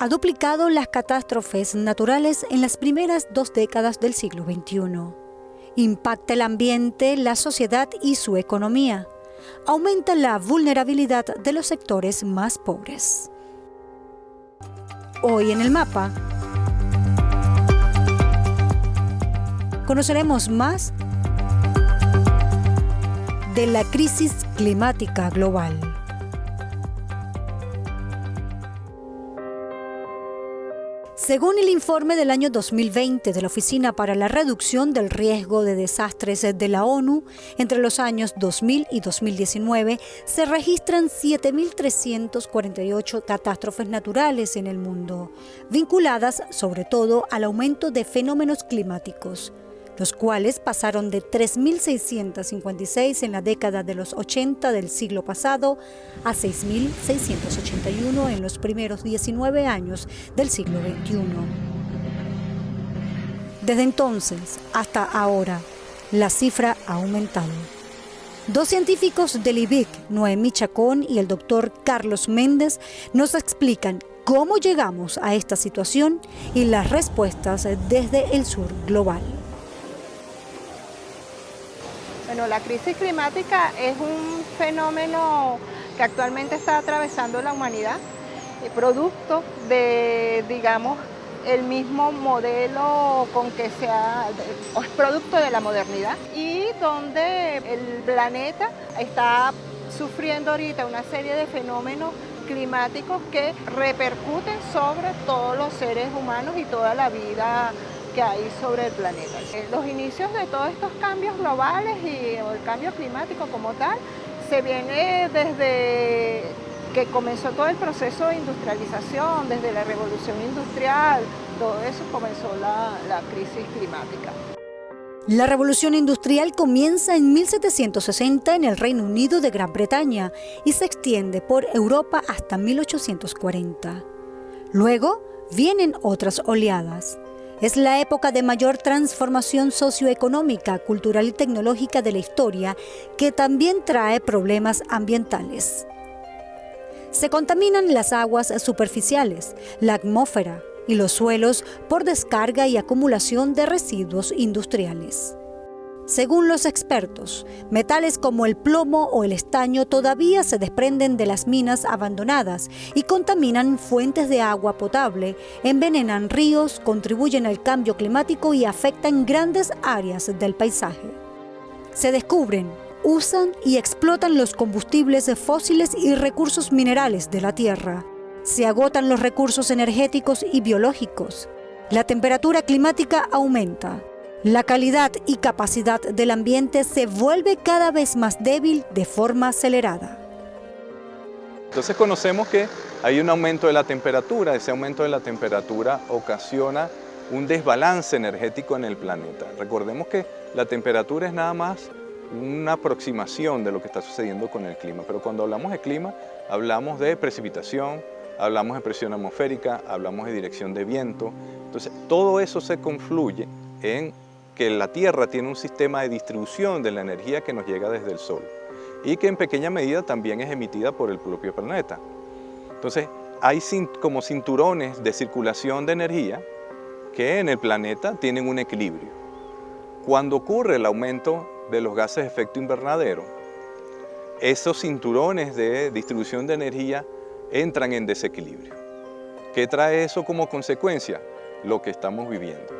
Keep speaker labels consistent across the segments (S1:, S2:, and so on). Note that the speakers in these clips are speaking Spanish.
S1: ha duplicado las catástrofes naturales en las primeras 2 décadas del siglo XXI. Impacta el ambiente, la sociedad y su economía. Aumenta la vulnerabilidad de los sectores más pobres. Hoy en el mapa conoceremos más de la crisis climática global. Según el informe del año 2020 de la Oficina para la Reducción del Riesgo de Desastres de la ONU, entre los años 2000 y 2019 se registran 7.348 catástrofes naturales en el mundo, vinculadas sobre todo al aumento de fenómenos climáticos, los cuales pasaron de 3.656 en la década de los 80 del siglo pasado a 6.681 en los primeros 19 años del siglo XXI. Desde entonces hasta ahora, la cifra ha aumentado. 2 científicos del IBIC, Noemí Chacón y el doctor Carlos Méndez, nos explican cómo llegamos a esta situación y las respuestas desde el sur global.
S2: Bueno, la crisis climática es un fenómeno que actualmente está atravesando la humanidad, producto de, digamos, el mismo modelo con que es producto de la modernidad y donde el planeta está sufriendo ahorita una serie de fenómenos climáticos que repercuten sobre todos los seres humanos y toda la vida que hay sobre el planeta. Los inicios de todos estos cambios globales y el cambio climático como tal se viene desde que comenzó todo el proceso de industrialización, desde la revolución industrial, todo eso comenzó la crisis climática.
S1: La revolución industrial comienza en 1760 en el Reino Unido de Gran Bretaña y se extiende por Europa hasta 1840. Luego vienen otras oleadas. Es la época de mayor transformación socioeconómica, cultural y tecnológica de la historia, que también trae problemas ambientales. Se contaminan las aguas superficiales, la atmósfera y los suelos por descarga y acumulación de residuos industriales. Según los expertos, metales como el plomo o el estaño todavía se desprenden de las minas abandonadas y contaminan fuentes de agua potable, envenenan ríos, contribuyen al cambio climático y afectan grandes áreas del paisaje. Se descubren, usan y explotan los combustibles fósiles y recursos minerales de la Tierra. Se agotan los recursos energéticos y biológicos. La temperatura climática aumenta. La calidad y capacidad del ambiente se vuelve cada vez más débil de forma acelerada.
S3: Entonces conocemos que hay un aumento de la temperatura. Ese aumento de la temperatura ocasiona un desbalance energético en el planeta. Recordemos que la temperatura es nada más una aproximación de lo que está sucediendo con el clima, pero cuando hablamos de clima, hablamos de precipitación, hablamos de presión atmosférica, hablamos de dirección de viento. Entonces todo eso se confluye en que la Tierra tiene un sistema de distribución de la energía que nos llega desde el Sol y que en pequeña medida también es emitida por el propio planeta. Entonces hay como cinturones de circulación de energía que en el planeta tienen un equilibrio. Cuando ocurre el aumento de los gases de efecto invernadero, esos cinturones de distribución de energía entran en desequilibrio. ¿Qué trae eso como consecuencia? Lo que estamos viviendo.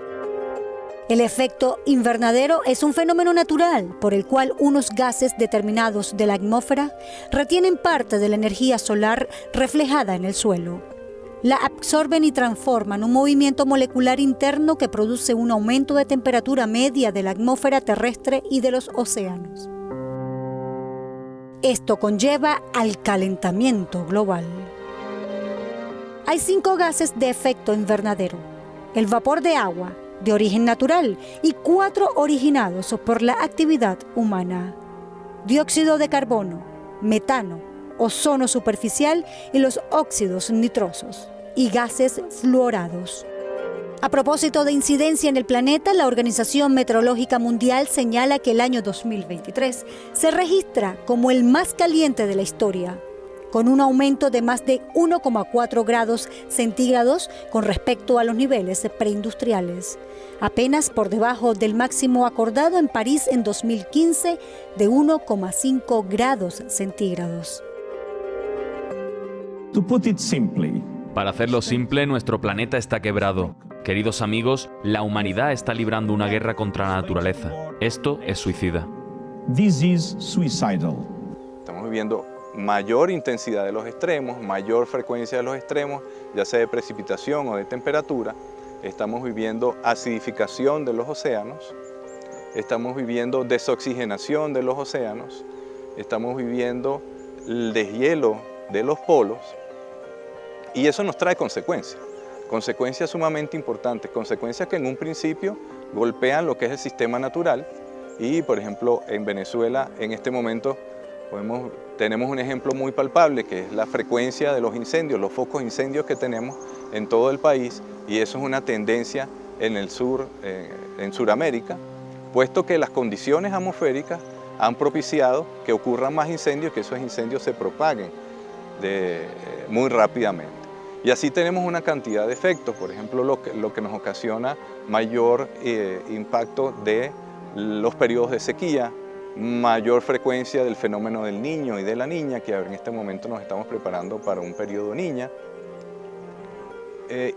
S1: El efecto invernadero es un fenómeno natural por el cual unos gases determinados de la atmósfera retienen parte de la energía solar reflejada en el suelo. La absorben y transforman un movimiento molecular interno que produce un aumento de temperatura media de la atmósfera terrestre y de los océanos. Esto conlleva al calentamiento global. Hay 5 gases de efecto invernadero: el vapor de agua, de origen natural, y 4 originados por la actividad humana: dióxido de carbono, metano, ozono superficial y los óxidos nitrosos, y gases fluorados. A propósito de incidencia en el planeta, la Organización Meteorológica Mundial señala que el año 2023 se registra como el más caliente de la historia. con un aumento de más de 1,4 grados centígrados con respecto a los niveles preindustriales, apenas por debajo del máximo acordado en París en 2015 de 1,5 grados centígrados.
S4: To put it simply,
S5: Para hacerlo simple, nuestro planeta está quebrado. Queridos amigos, la humanidad está librando una guerra contra la naturaleza. Esto es suicida.
S4: this is suicidal.
S3: Estamos viviendo mayor intensidad de los extremos, mayor frecuencia de los extremos, ya sea de precipitación o de temperatura. Estamos viviendo acidificación de los océanos, estamos viviendo desoxigenación de los océanos, estamos viviendo el deshielo de los polos y eso nos trae consecuencias sumamente importantes, consecuencias que en un principio golpean lo que es el sistema natural y, por ejemplo, en Venezuela en este momento tenemos un ejemplo muy palpable que es la frecuencia de los incendios, los focos de incendios que tenemos en todo el país y eso es una tendencia en el sur, en Sudamérica, puesto que las condiciones atmosféricas han propiciado que ocurran más incendios, que esos incendios se propaguen muy rápidamente. Y así tenemos una cantidad de efectos, por ejemplo, lo que nos ocasiona mayor impacto de los periodos de sequía, mayor frecuencia del fenómeno del niño y de la niña, que en este momento nos estamos preparando para un periodo niña.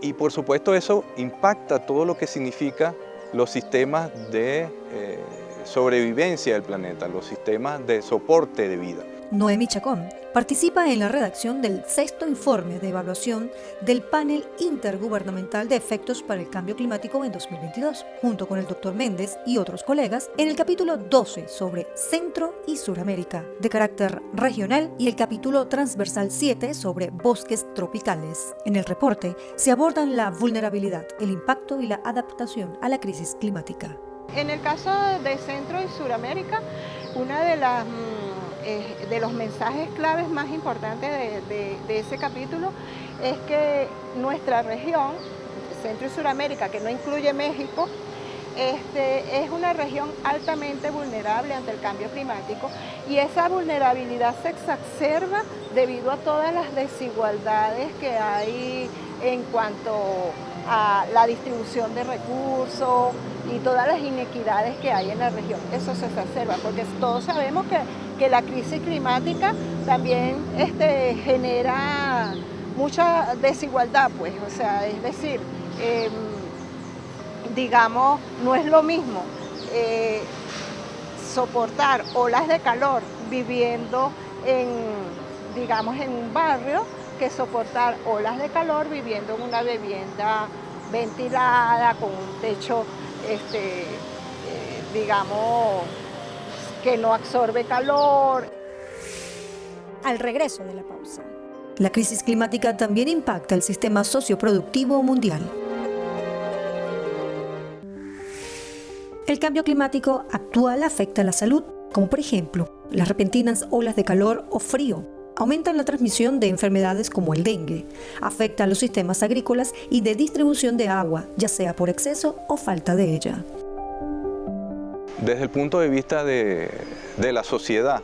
S3: Y por supuesto eso impacta todo lo que significa los sistemas de sobrevivencia del planeta, los sistemas de soporte de vida.
S1: Noemi Chacón participa en la redacción del 6º informe de evaluación del Panel Intergubernamental de Efectos para el Cambio Climático en 2022, junto con el Dr. Méndez y otros colegas, en el capítulo 12 sobre Centro y Suramérica, de carácter regional, y el capítulo transversal 7 sobre bosques tropicales. En el reporte se abordan la vulnerabilidad, el impacto y la adaptación a la crisis climática.
S2: En el caso de Centro y Suramérica, una de los mensajes claves más importantes de ese capítulo es que nuestra región, Centro y Suramérica, que no incluye México, es una región altamente vulnerable ante el cambio climático y esa vulnerabilidad se exacerba debido a todas las desigualdades que hay en cuanto a la distribución de recursos y todas las inequidades que hay en la región. Eso se exacerba porque todos sabemos que la crisis climática también genera mucha desigualdad, pues, o sea, es decir, digamos, no es lo mismo soportar olas de calor viviendo digamos, en un barrio que soportar olas de calor viviendo en una vivienda ventilada, con un techo, digamos, que no absorbe calor.
S1: Al regreso de la pausa. La crisis climática también impacta el sistema socioproductivo mundial. El cambio climático actual afecta la salud, como por ejemplo las repentinas olas de calor o frío. Aumentan la transmisión de enfermedades como el dengue, afecta a los sistemas agrícolas y de distribución de agua, ya sea por exceso o falta de ella.
S3: Desde el punto de vista de la sociedad,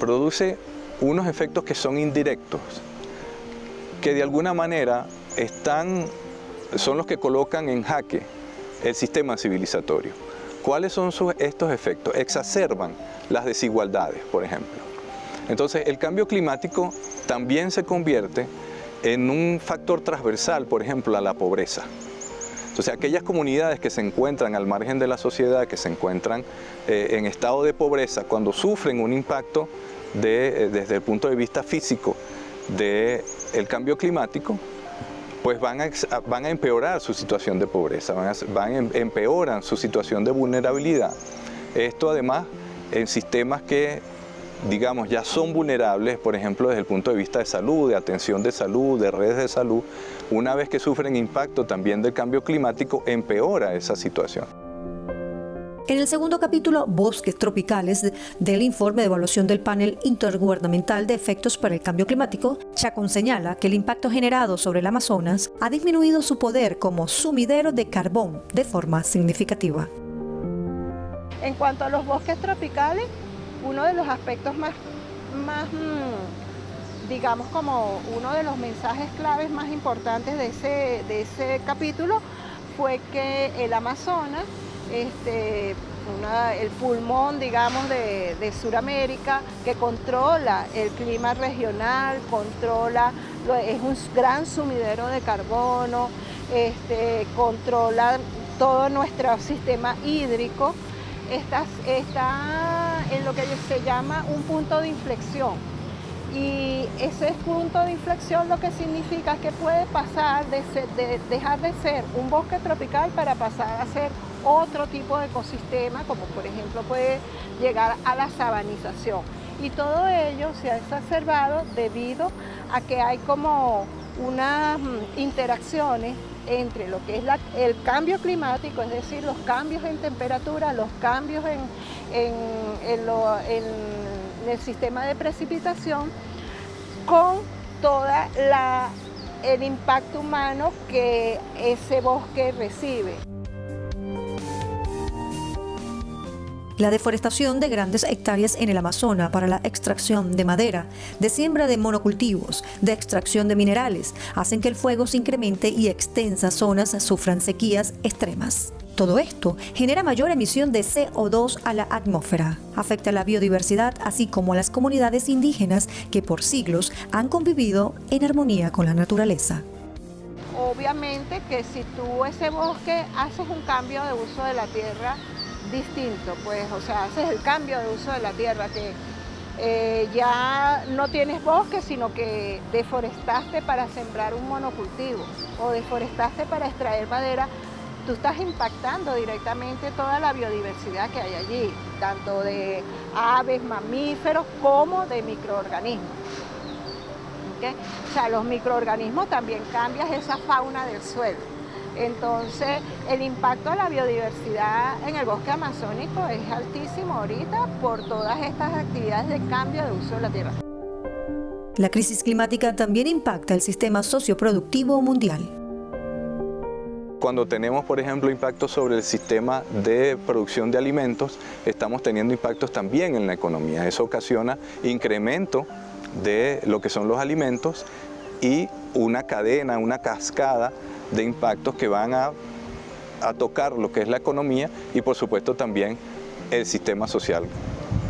S3: produce unos efectos que son indirectos, que de alguna manera son los que colocan en jaque el sistema civilizatorio. ¿Cuáles son estos efectos? Exacerban las desigualdades, por ejemplo. Entonces, el cambio climático también se convierte en un factor transversal, por ejemplo, a la pobreza. Entonces, aquellas comunidades que se encuentran al margen de la sociedad, que se encuentran en estado de pobreza, cuando sufren un impacto desde el punto de vista físico del cambio climático, pues van a empeorar su situación de pobreza, empeoran su situación de vulnerabilidad. Esto además en sistemas que, digamos, ya son vulnerables, por ejemplo, desde el punto de vista de salud, de atención de salud, de redes de salud, una vez que sufren impacto también del cambio climático, empeora esa situación.
S1: En el segundo capítulo, Bosques Tropicales, del informe de evaluación del Panel Intergubernamental de Efectos para el Cambio Climático, Chacón señala que el impacto generado sobre el Amazonas ha disminuido su poder como sumidero de carbón de forma significativa.
S2: En cuanto a los bosques tropicales, uno de los aspectos más digamos, como uno de los mensajes claves más importantes de ese capítulo fue que el Amazonas, el pulmón, digamos, de Sudamérica, que controla el clima regional, es un gran sumidero de carbono, controla todo nuestro sistema hídrico, está en lo que se llama un punto de inflexión. Y ese punto de inflexión lo que significa que puede pasar de dejar de ser un bosque tropical para pasar a ser otro tipo de ecosistema, como por ejemplo puede llegar a la sabanización. Y todo ello se ha exacerbado debido a que hay como unas interacciones entre lo que es el cambio climático, es decir, los cambios en temperatura, los cambios en el sistema de precipitación, con todo el impacto humano que ese bosque recibe.
S1: La deforestación de grandes hectáreas en el Amazonas para la extracción de madera, de siembra de monocultivos, de extracción de minerales, hacen que el fuego se incremente y extensas zonas sufran sequías extremas. Todo esto genera mayor emisión de CO2 a la atmósfera, afecta a la biodiversidad así como a las comunidades indígenas que por siglos han convivido en armonía con la naturaleza.
S2: Obviamente que si tú ese bosque haces un cambio de uso de la tierra distinto, pues, o sea, haces el cambio de uso de la tierra, que ya no tienes bosque, sino que deforestaste para sembrar un monocultivo o deforestaste para extraer madera, tú estás impactando directamente toda la biodiversidad que hay allí, tanto de aves, mamíferos, como de microorganismos. ¿Okay? O sea, los microorganismos también cambian esa fauna del suelo. Entonces, el impacto a la biodiversidad en el bosque amazónico es altísimo ahorita por todas estas actividades de cambio de uso de la tierra.
S1: La crisis climática también impacta el sistema socioproductivo mundial.
S3: Cuando tenemos, por ejemplo, impactos sobre el sistema de producción de alimentos, estamos teniendo impactos también en la economía. Eso ocasiona incremento de lo que son los alimentos y una cadena, una cascada de impactos que van a tocar lo que es la economía y por supuesto también el sistema social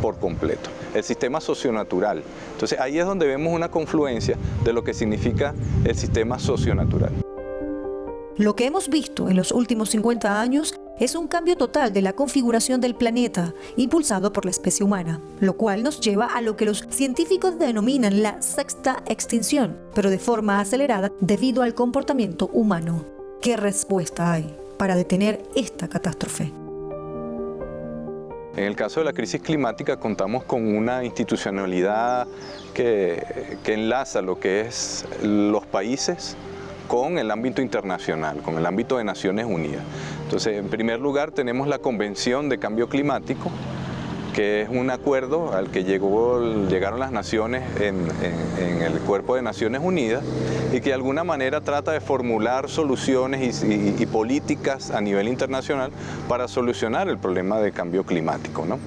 S3: por completo, el sistema socionatural. Entonces ahí es donde vemos una confluencia de lo que significa el sistema socionatural.
S1: Lo que hemos visto en los últimos 50 años es un cambio total de la configuración del planeta, impulsado por la especie humana, lo cual nos lleva a lo que los científicos denominan la sexta extinción, pero de forma acelerada debido al comportamiento humano. ¿Qué respuesta hay para detener esta catástrofe?
S3: En el caso de la crisis climática contamos con una institucionalidad que enlaza lo que es los países con el ámbito internacional, con el ámbito de Naciones Unidas. Entonces, en primer lugar tenemos la Convención de Cambio Climático, que es un acuerdo al que llegaron las naciones en el cuerpo de Naciones Unidas y que de alguna manera trata de formular soluciones y políticas a nivel internacional para solucionar el problema de cambio climático, ¿no?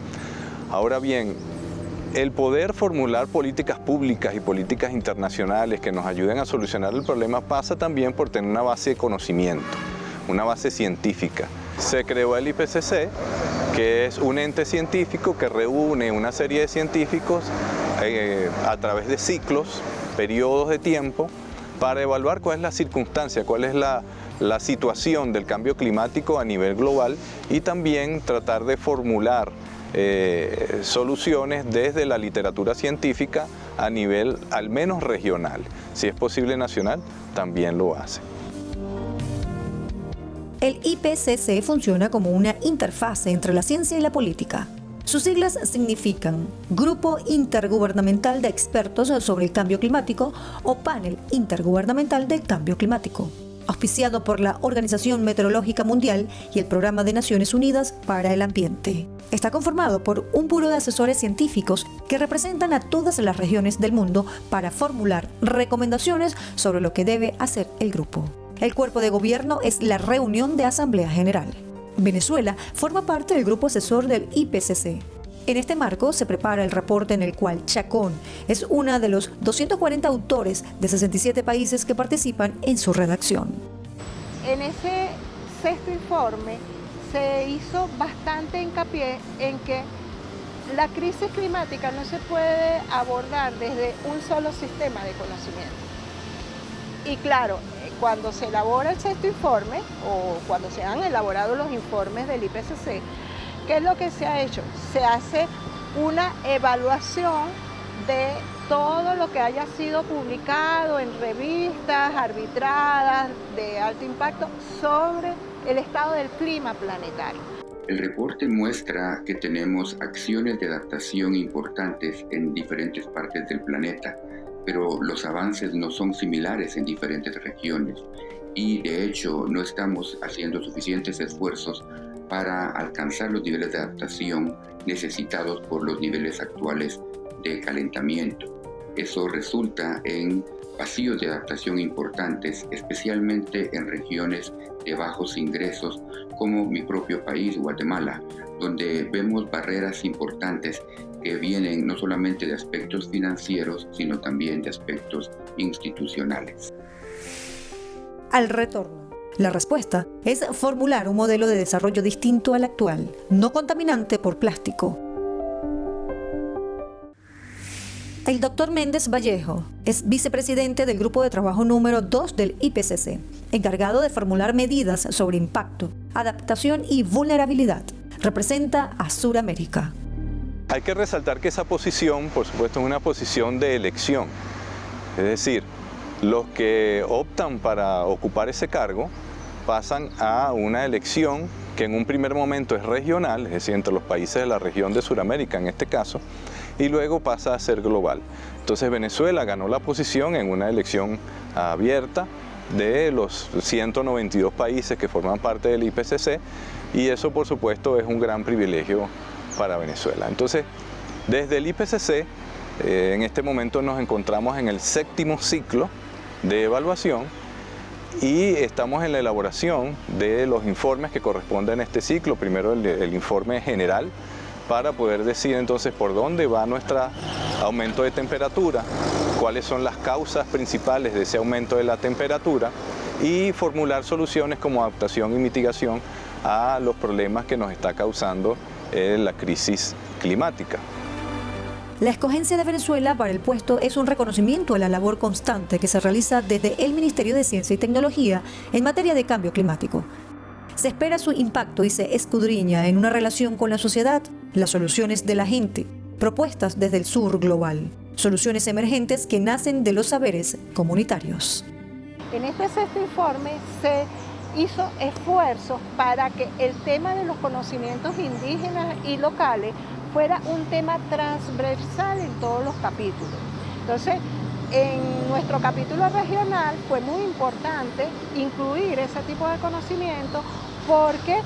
S3: Ahora bien, el poder formular políticas públicas y políticas internacionales que nos ayuden a solucionar el problema pasa también por tener una base de conocimiento, una base científica. Se creó el IPCC, que es un ente científico que reúne una serie de científicos a través de ciclos, periodos de tiempo, para evaluar cuál es la circunstancia, cuál es la situación del cambio climático a nivel global y también tratar de formular soluciones desde la literatura científica a nivel al menos regional. Si es posible nacional, también lo hace.
S1: El IPCC funciona como una interfase entre la ciencia y la política. Sus siglas significan Grupo Intergubernamental de Expertos sobre el Cambio Climático o Panel Intergubernamental del Cambio Climático, auspiciado por la Organización Meteorológica Mundial y el Programa de Naciones Unidas para el Ambiente. Está conformado por un puro de asesores científicos que representan a todas las regiones del mundo para formular recomendaciones sobre lo que debe hacer el grupo. El cuerpo de gobierno es la reunión de Asamblea General. Venezuela forma parte del grupo asesor del IPCC. En este marco se prepara el reporte en el cual Chacón es una de los 240 autores de 67 países que participan en su redacción.
S2: En ese sexto informe se hizo bastante hincapié en que la crisis climática no se puede abordar desde un solo sistema de conocimiento. Y claro, cuando se elabora el sexto informe o cuando se han elaborado los informes del IPCC, ¿qué es lo que se ha hecho? Se hace una evaluación de todo lo que haya sido publicado en revistas arbitradas de alto impacto sobre el estado del clima planetario.
S6: El reporte muestra que tenemos acciones de adaptación importantes en diferentes partes del planeta, pero los avances no son similares en diferentes regiones y de hecho no estamos haciendo suficientes esfuerzos para alcanzar los niveles de adaptación necesitados por los niveles actuales de calentamiento. Eso resulta en vacíos de adaptación importantes, especialmente en regiones de bajos ingresos como mi propio país, Guatemala, donde vemos barreras importantes que vienen no solamente de aspectos financieros, sino también de aspectos institucionales.
S1: Al retorno, la respuesta es formular un modelo de desarrollo distinto al actual, no contaminante por plástico. El doctor Méndez Vallejo es vicepresidente del Grupo de Trabajo número 2 del IPCC, encargado de formular medidas sobre impacto, adaptación y vulnerabilidad. Representa a Suramérica.
S3: Hay que resaltar que esa posición, por supuesto, es una posición de elección. Es decir, los que optan para ocupar ese cargo pasan a una elección que en un primer momento es regional, es decir, entre los países de la región de Suramérica en este caso, y luego pasa a ser global. Entonces Venezuela ganó la posición en una elección abierta de los 192 países que forman parte del IPCC, y eso por supuesto es un gran privilegio para Venezuela. Entonces, desde el IPCC, en este momento nos encontramos en el 7º ciclo de evaluación y estamos en la elaboración de los informes que corresponden a este ciclo. Primero el informe general para poder decir entonces por dónde va nuestro aumento de temperatura, cuáles son las causas principales de ese aumento de la temperatura y formular soluciones como adaptación y mitigación a los problemas que nos está causando la crisis climática.
S1: La escogencia de Venezuela para el puesto es un reconocimiento a la labor constante que se realiza desde el Ministerio de Ciencia y Tecnología en materia de cambio climático. Se espera su impacto y se escudriña en una relación con la sociedad, las soluciones de la gente, propuestas desde el sur global, soluciones emergentes que nacen de los saberes comunitarios.
S2: En este sexto informe se hizo esfuerzos para que el tema de los conocimientos indígenas y locales fuera un tema transversal en todos los capítulos. Entonces, en nuestro capítulo regional fue muy importante incluir ese tipo de conocimiento porque,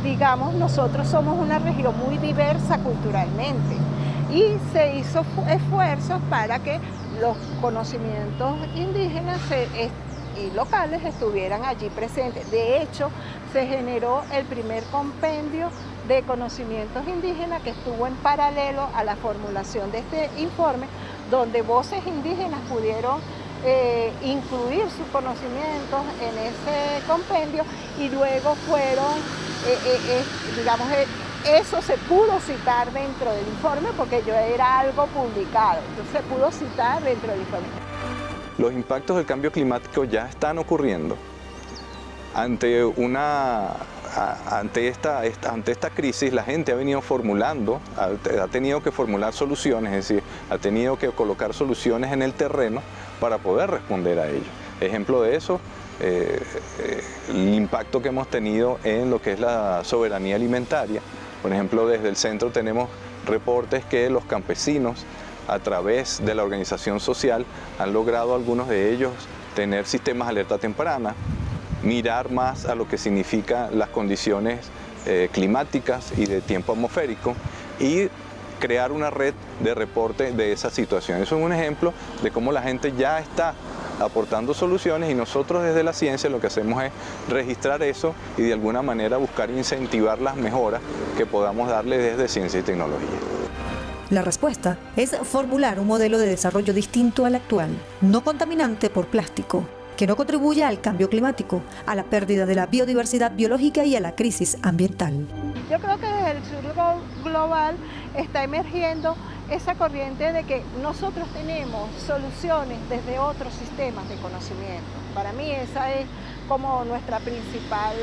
S2: digamos, nosotros somos una región muy diversa culturalmente y se hizo esfuerzos para que los conocimientos indígenas y locales estuvieran allí presentes. De hecho, se generó el primer compendio de conocimientos indígenas que estuvo en paralelo a la formulación de este informe, donde voces indígenas pudieron incluir sus conocimientos en ese compendio y luego fueron, eso se pudo citar dentro del informe porque ya era algo publicado, entonces se pudo citar dentro del informe.
S3: Los impactos del cambio climático ya están ocurriendo. Ante esta crisis, la gente ha venido formulando, ha tenido que formular soluciones, es decir, ha tenido que colocar soluciones en el terreno para poder responder a ello. Ejemplo de eso, el impacto que hemos tenido en lo que es la soberanía alimentaria. Por ejemplo, desde el centro tenemos reportes que los campesinos, a través de la organización social, han logrado algunos de ellos tener sistemas de alerta temprana, mirar más a lo que significan las condiciones climáticas y de tiempo atmosférico y crear una red de reporte de esa situación. Eso es un ejemplo de cómo la gente ya está aportando soluciones y nosotros desde la ciencia lo que hacemos es registrar eso y de alguna manera buscar incentivar las mejoras que podamos darle desde ciencia y tecnología.
S1: La respuesta es formular un modelo de desarrollo distinto al actual, no contaminante por plástico, que no contribuya al cambio climático, a la pérdida de la biodiversidad biológica y a la crisis ambiental.
S2: Yo creo que desde el sur global está emergiendo esa corriente de que nosotros tenemos soluciones desde otros sistemas de conocimiento. Para mí esa es como nuestra principal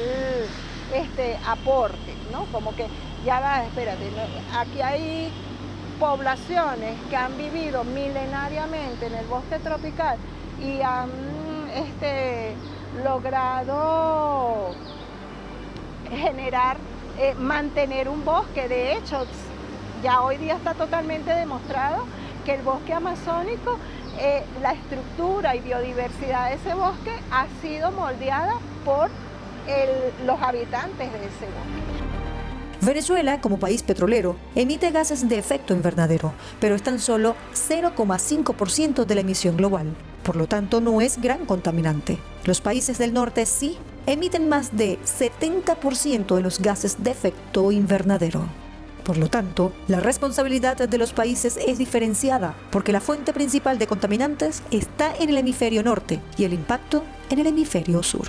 S2: aporte, ¿no? Como que ya va, espérate, aquí hay poblaciones que han vivido milenariamente en el bosque tropical y han logrado generar, mantener un bosque. De hecho, ya hoy día está totalmente demostrado que el bosque amazónico, la estructura y biodiversidad de ese bosque ha sido moldeada por los habitantes de ese bosque.
S1: Venezuela, como país petrolero, emite gases de efecto invernadero, pero es tan solo 0,5% de la emisión global. Por lo tanto, no es gran contaminante. Los países del norte sí emiten más de 70% de los gases de efecto invernadero. Por lo tanto, la responsabilidad de los países es diferenciada, porque la fuente principal de contaminantes está en el hemisferio norte y el impacto en el hemisferio sur.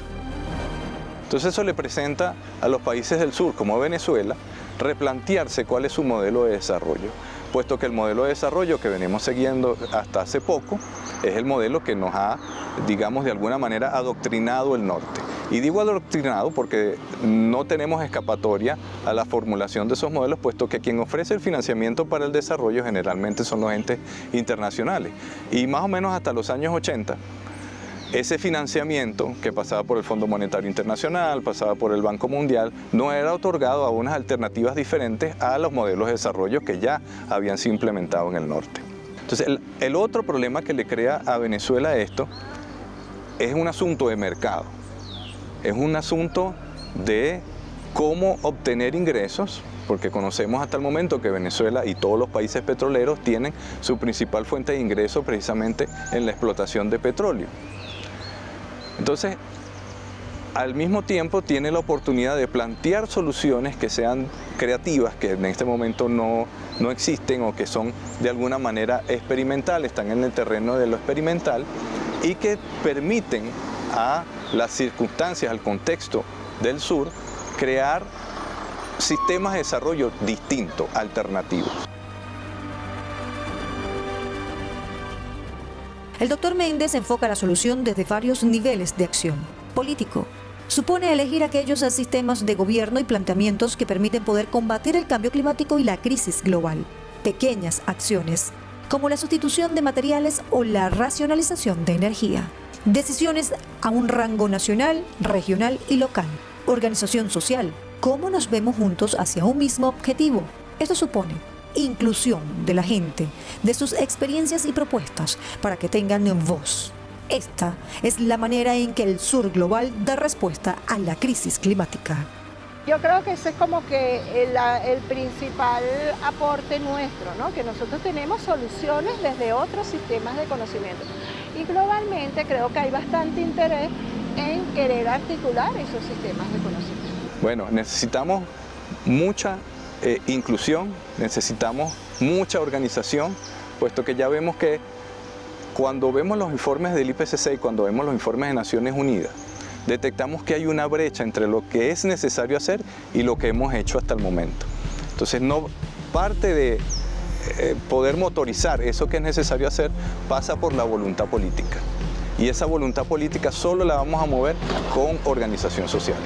S3: Entonces eso le presenta a los países del sur, como Venezuela, replantearse cuál es su modelo de desarrollo, puesto que el modelo de desarrollo que venimos siguiendo hasta hace poco es el modelo que nos ha, digamos, de alguna manera adoctrinado el norte. Y digo adoctrinado porque no tenemos escapatoria a la formulación de esos modelos, puesto que quien ofrece el financiamiento para el desarrollo generalmente son los entes internacionales. Y más o menos hasta los años 80, ese financiamiento que pasaba por el Fondo Monetario Internacional, pasaba por el Banco Mundial, no era otorgado a unas alternativas diferentes a los modelos de desarrollo que ya habían sido implementados en el norte. Entonces, el otro problema que le crea a Venezuela esto es un asunto de mercado, es un asunto de cómo obtener ingresos, porque conocemos hasta el momento que Venezuela y todos los países petroleros tienen su principal fuente de ingreso precisamente en la explotación de petróleo. Entonces, al mismo tiempo tiene la oportunidad de plantear soluciones que sean creativas, que en este momento no existen o que son de alguna manera experimentales, están en el terreno de lo experimental y que permiten a las circunstancias, al contexto del sur, crear sistemas de desarrollo distintos, alternativos.
S1: El Dr. Méndez enfoca la solución desde varios niveles de acción. Político. Supone elegir aquellos sistemas de gobierno y planteamientos que permiten poder combatir el cambio climático y la crisis global. Pequeñas acciones, como la sustitución de materiales o la racionalización de energía. Decisiones a un rango nacional, regional y local. Organización social. ¿Cómo nos vemos juntos hacia un mismo objetivo? Esto supone inclusión de la gente, de sus experiencias y propuestas, para que tengan voz. Esta es la manera en que el sur global da respuesta a la crisis climática.
S2: Yo creo que ese es como que el principal aporte nuestro, ¿no? Que nosotros tenemos soluciones desde otros sistemas de conocimiento. Y globalmente creo que hay bastante interés en querer articular esos sistemas de conocimiento.
S3: Bueno, necesitamos mucha inclusión, necesitamos mucha organización, puesto que ya vemos que cuando vemos los informes del IPCC y cuando vemos los informes de Naciones Unidas, detectamos que hay una brecha entre lo que es necesario hacer y lo que hemos hecho hasta el momento. Entonces, parte de poder motorizar eso que es necesario hacer pasa por la voluntad política. Y esa voluntad política solo la vamos a mover con organización social.